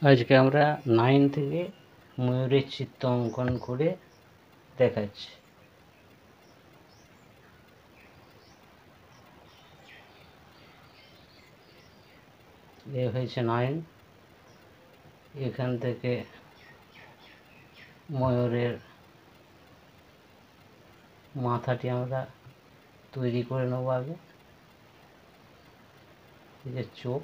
আজকে আমরা 9 থেকে ময়ূরের চিত্র অঙ্কন করে দেখাচ্ছি। এ হয়েছে 9। এখান থেকে ময়ূরের মাথাটি আমরা তৈরি করে নেব। আগে এই যে চোখ,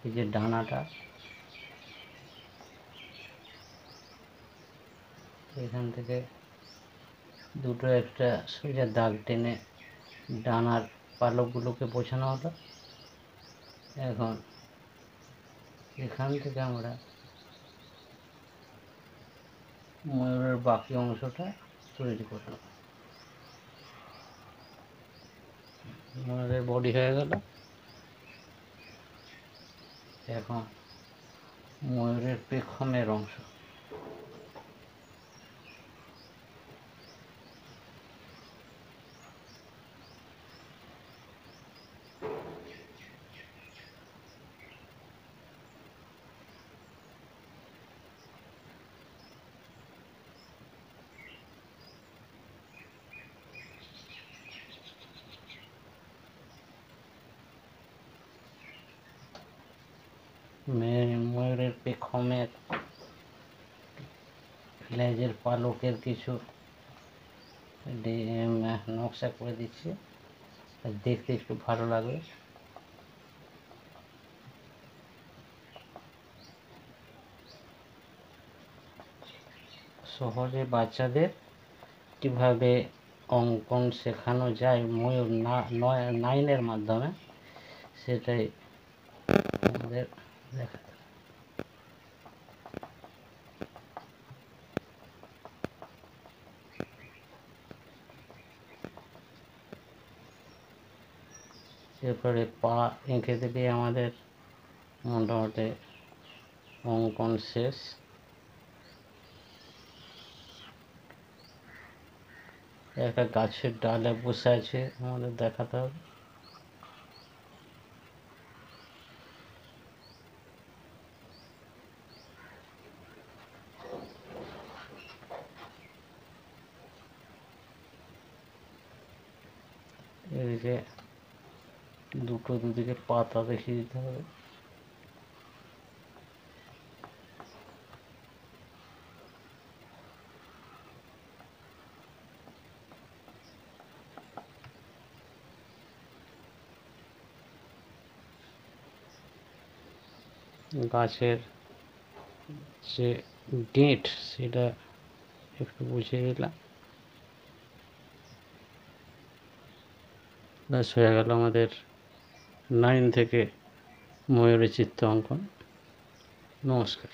এই যে ডানাটা, এখান থেকে দুটো একটা সোজা দাগ টেনে ডানার পালকগুলোকে বোঝানো হলো। এখন এখান থেকে আমরা ময়ূরের বাকি অংশটা তৈরি করব। ময়ূরের বডি হয়ে গেল। এখন ময়ূরের পেখমের অংশ, ময়ূরের পেখমের লেজের পালকের কিছু নকশা করে দিচ্ছি, দেখতে একটু ভালো লাগবে। সহজে বাচ্চাদের কিভাবে অঙ্কন শেখানো যায় ময়ূর 9-এর মাধ্যমে, সেটাই আমাদের দেখা। এরপরে পা এঁকে দিলে আমাদের মোটামুটি অঙ্কন শেষ। একটা গাছের ডালে বসে আছে, আমাদের দেখাতে হবে। এদিকে দুদিকে পাতা দেখিয়ে দিতে হবে। গাছের যে গেট সেটা একটু বুঝিয়ে দিলাম। ব্যাস হয়ে গেল আমাদের 9 থেকে ময়ূরের চিত্র অঙ্কন। নমস্কার।